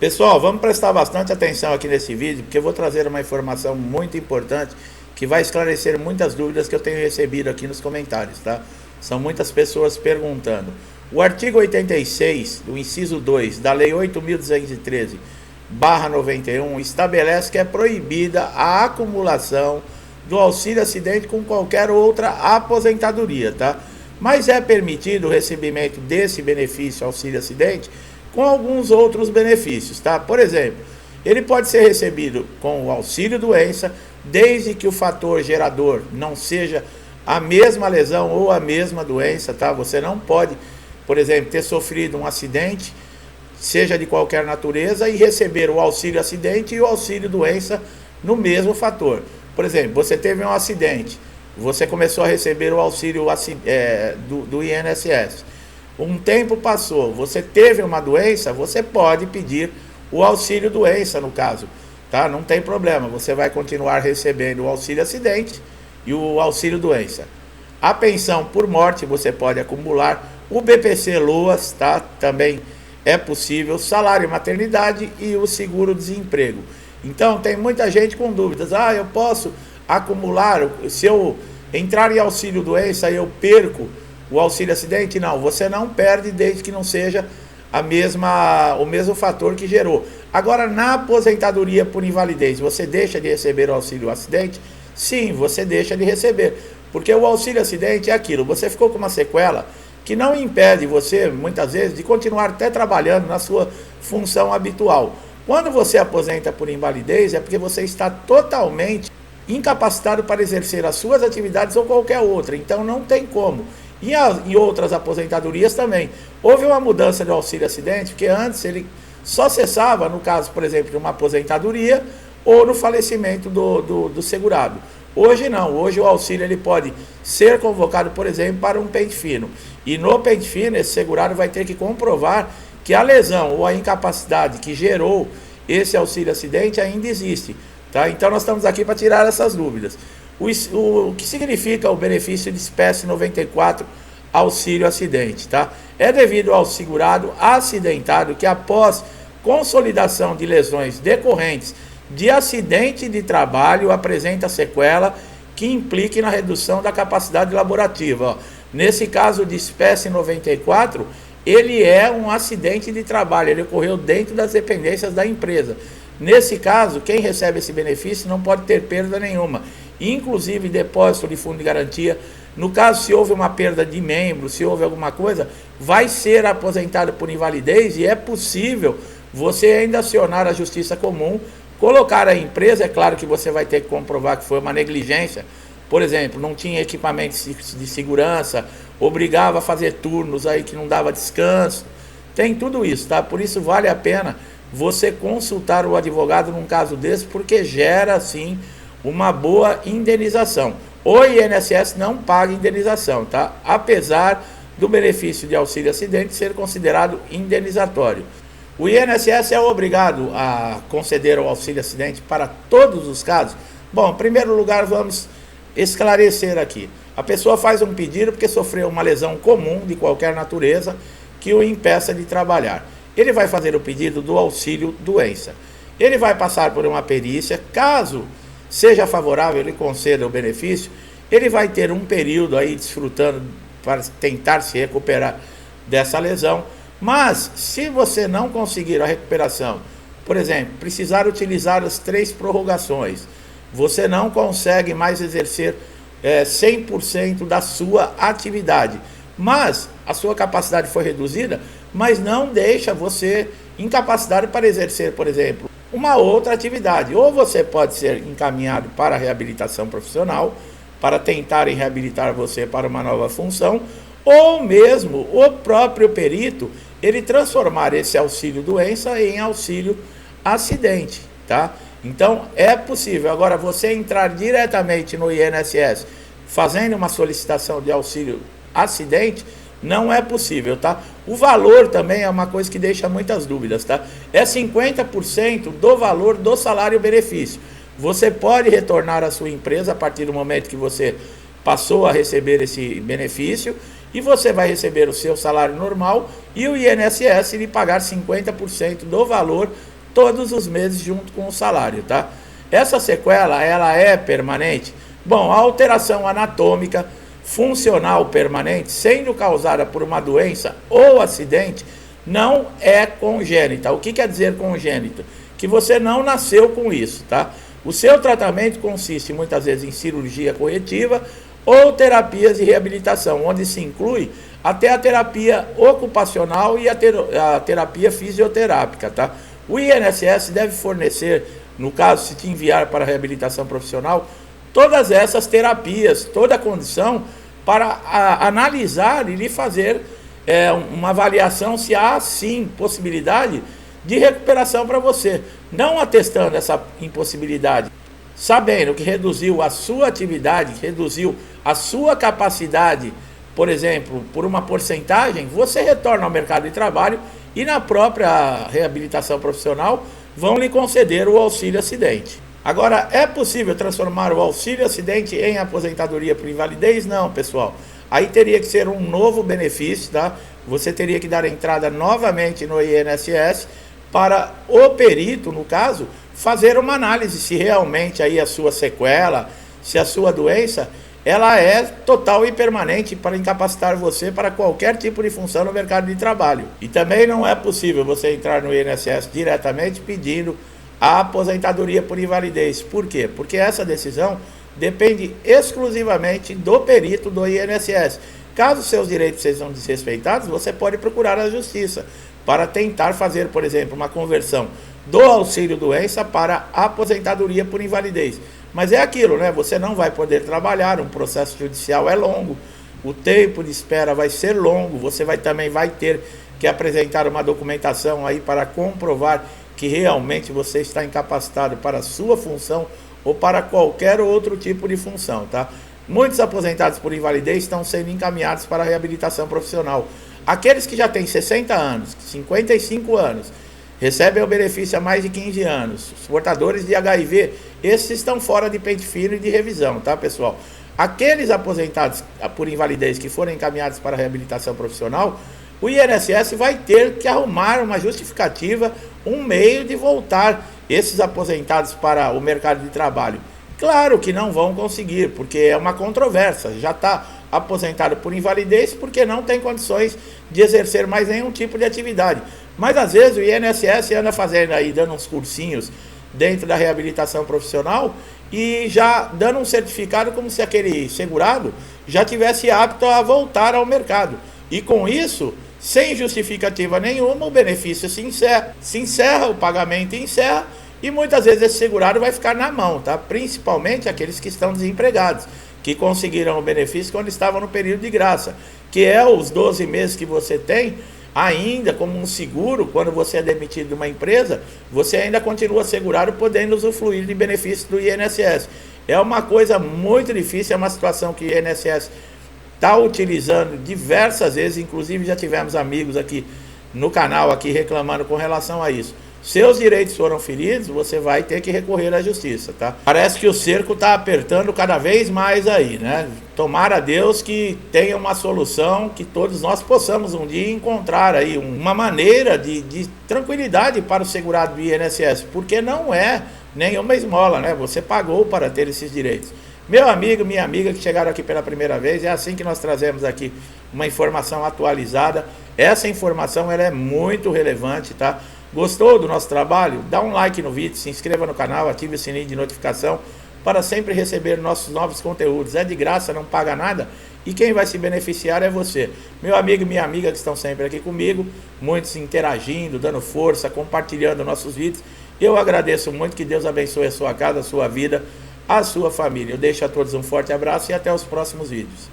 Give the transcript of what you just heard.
Pessoal, vamos prestar bastante atenção aqui nesse vídeo, porque eu vou trazer uma informação muito importante que vai esclarecer muitas dúvidas que eu tenho recebido aqui nos comentários, tá? São muitas pessoas perguntando. O artigo 86, do inciso 2 da Lei 8.213/91 estabelece que é proibida a acumulação do auxílio acidente com qualquer outra aposentadoria, tá? Mas é permitido o recebimento desse benefício auxílio acidente com alguns outros benefícios, tá? Por exemplo, ele pode ser recebido com o auxílio doença, desde que o fator gerador não seja a mesma lesão ou a mesma doença, tá? Você não pode, por exemplo, ter sofrido um acidente, seja de qualquer natureza, e receber o auxílio acidente e o auxílio doença no mesmo fator. Por exemplo, você teve um acidente, você começou a receber o auxílio do INSS. Um tempo passou, você teve uma doença, você pode pedir o auxílio doença no caso, tá? Não tem problema, você vai continuar recebendo o auxílio acidente e o auxílio doença. A pensão por morte você pode acumular, o BPC Loas, tá? Também é possível, salário maternidade e o seguro-desemprego. Então tem muita gente com dúvidas, eu posso acumular, se eu entrar em auxílio doença eu perco o auxílio acidente? Não, você não perde desde que não seja o mesmo fator que gerou. Agora, na aposentadoria por invalidez, você deixa de receber o auxílio acidente? Sim, você deixa de receber, porque o auxílio acidente é aquilo, você ficou com uma sequela que não impede você, muitas vezes, de continuar até trabalhando na sua função habitual. Quando você aposenta por invalidez, é porque você está totalmente incapacitado para exercer as suas atividades ou qualquer outra, então não tem como. E em outras aposentadorias também. Houve uma mudança do auxílio acidente, porque antes ele só cessava, no caso, por exemplo, de uma aposentadoria ou no falecimento do segurado. Hoje não, hoje o auxílio ele pode ser convocado, por exemplo, para um pente fino. E no pente fino, esse segurado vai ter que comprovar que a lesão ou a incapacidade que gerou esse auxílio acidente ainda existe, tá? Então nós estamos aqui para tirar essas dúvidas. O que significa o benefício de espécie 94 auxílio acidente, tá? É devido ao segurado acidentado que após consolidação de lesões decorrentes de acidente de trabalho apresenta sequela que implique na redução da capacidade laborativa. Ó. Nesse caso de espécie 94, ele é um acidente de trabalho, ele ocorreu dentro das dependências da empresa. Nesse caso, quem recebe esse benefício não pode ter perda nenhuma, inclusive depósito de fundo de garantia. No caso, se houve uma perda de membro, se houve alguma coisa, vai ser aposentado por invalidez e é possível você ainda acionar a justiça comum, colocar a empresa, é claro que você vai ter que comprovar que foi uma negligência, por exemplo, não tinha equipamentos de segurança, obrigava a fazer turnos aí que não dava descanso, tem tudo isso, tá? Por isso vale a pena você consultar o advogado num caso desse, porque gera, sim, uma boa indenização. O INSS não paga indenização, tá? Apesar do benefício de auxílio acidente ser considerado indenizatório. O INSS é obrigado a conceder o auxílio acidente para todos os casos? Bom, em primeiro lugar, vamos esclarecer aqui. A pessoa faz um pedido porque sofreu uma lesão comum de qualquer natureza que o impeça de trabalhar. Ele vai fazer o pedido do auxílio doença. Ele vai passar por uma perícia, caso seja favorável, ele conceda o benefício, ele vai ter um período aí desfrutando para tentar se recuperar dessa lesão, mas se você não conseguir a recuperação, por exemplo, precisar utilizar as 3 prorrogações, você não consegue mais exercer 100% da sua atividade, mas a sua capacidade foi reduzida, mas não deixa você incapacitado para exercer, por exemplo, uma outra atividade. Ou você pode ser encaminhado para a reabilitação profissional, para tentarem reabilitar você para uma nova função, ou mesmo o próprio perito, ele transformar esse auxílio doença em auxílio acidente, tá? Então é possível. Agora, você entrar diretamente no INSS fazendo uma solicitação de auxílio acidente, não é possível, tá? O valor também é uma coisa que deixa muitas dúvidas, tá? É 50% do valor do salário-benefício. Você pode retornar à sua empresa a partir do momento que você passou a receber esse benefício e você vai receber o seu salário normal e o INSS lhe pagar 50% do valor todos os meses junto com o salário, tá? Essa sequela, ela é permanente? Bom, a alteração anatômica funcional permanente, sendo causada por uma doença ou acidente, não é congênita. O que quer dizer congênito? Que você não nasceu com isso, tá? O seu tratamento consiste muitas vezes em cirurgia corretiva ou terapias de reabilitação, onde se inclui até a terapia ocupacional e a terapia fisioterápica, tá? O INSS deve fornecer, no caso, se te enviar para a reabilitação profissional, todas essas terapias, toda a condição para analisar e lhe fazer uma avaliação se há sim possibilidade de recuperação para você, não atestando essa impossibilidade, sabendo que reduziu a sua atividade, reduziu a sua capacidade, por exemplo, por uma porcentagem, você retorna ao mercado de trabalho e na própria reabilitação profissional vão lhe conceder o auxílio acidente. Agora, é possível transformar o auxílio acidente em aposentadoria por invalidez? Não, pessoal. Aí teria que ser um novo benefício, tá? Você teria que dar entrada novamente no INSS para o perito, no caso, fazer uma análise se realmente aí a sua sequela, se a sua doença, ela é total e permanente para incapacitar você para qualquer tipo de função no mercado de trabalho. E também não é possível você entrar no INSS diretamente pedindo a aposentadoria por invalidez. Por quê? Porque essa decisão depende exclusivamente do perito do INSS. Caso seus direitos sejam desrespeitados, você pode procurar a justiça para tentar fazer, por exemplo, uma conversão do auxílio doença para aposentadoria por invalidez. Mas é aquilo, né? Você não vai poder trabalhar, um processo judicial é longo, o tempo de espera vai ser longo, você também vai ter que apresentar uma documentação aí para comprovar que realmente você está incapacitado para a sua função ou para qualquer outro tipo de função, tá? Muitos aposentados por invalidez estão sendo encaminhados para a reabilitação profissional. Aqueles que já têm 60 anos, 55 anos, recebem o benefício há mais de 15 anos, os portadores de HIV, esses estão fora de pente fino e de revisão, tá, pessoal? Aqueles aposentados por invalidez que forem encaminhados para a reabilitação profissional, o INSS vai ter que arrumar uma justificativa, um meio de voltar esses aposentados para o mercado de trabalho. Claro que não vão conseguir, porque é uma controvérsia, já está aposentado por invalidez porque não tem condições de exercer mais nenhum tipo de atividade. Mas às vezes o INSS anda fazendo aí, dando uns cursinhos dentro da reabilitação profissional e já dando um certificado como se aquele segurado já tivesse apto a voltar ao mercado. E com isso, sem justificativa nenhuma, o benefício se encerra, o pagamento encerra e muitas vezes esse segurado vai ficar na mão, tá? Principalmente aqueles que estão desempregados, que conseguiram o benefício quando estavam no período de graça, que é os 12 meses que você tem ainda como um seguro. Quando você é demitido de uma empresa, você ainda continua segurado, podendo usufruir de benefícios do INSS. É uma coisa muito difícil, é uma situação que o INSS está utilizando diversas vezes, inclusive já tivemos amigos aqui no canal aqui reclamando com relação a isso. Seus direitos foram feridos, você vai ter que recorrer à justiça, tá? Parece que o cerco está apertando cada vez mais aí, né? Tomara a Deus que tenha uma solução, que todos nós possamos um dia encontrar aí uma maneira de tranquilidade para o segurado do INSS, porque não é nenhuma esmola, né? Você pagou para ter esses direitos. Meu amigo, minha amiga que chegaram aqui pela primeira vez, é assim que nós trazemos aqui uma informação atualizada. Essa informação ela é muito relevante, tá? Gostou do nosso trabalho? Dá um like no vídeo, se inscreva no canal, ative o sininho de notificação para sempre receber nossos novos conteúdos. É de graça, não paga nada e quem vai se beneficiar é você. Meu amigo e minha amiga que estão sempre aqui comigo, muitos interagindo, dando força, compartilhando nossos vídeos. Eu agradeço muito, que Deus abençoe a sua casa, a sua vida, a sua família. Eu deixo a todos um forte abraço e até os próximos vídeos.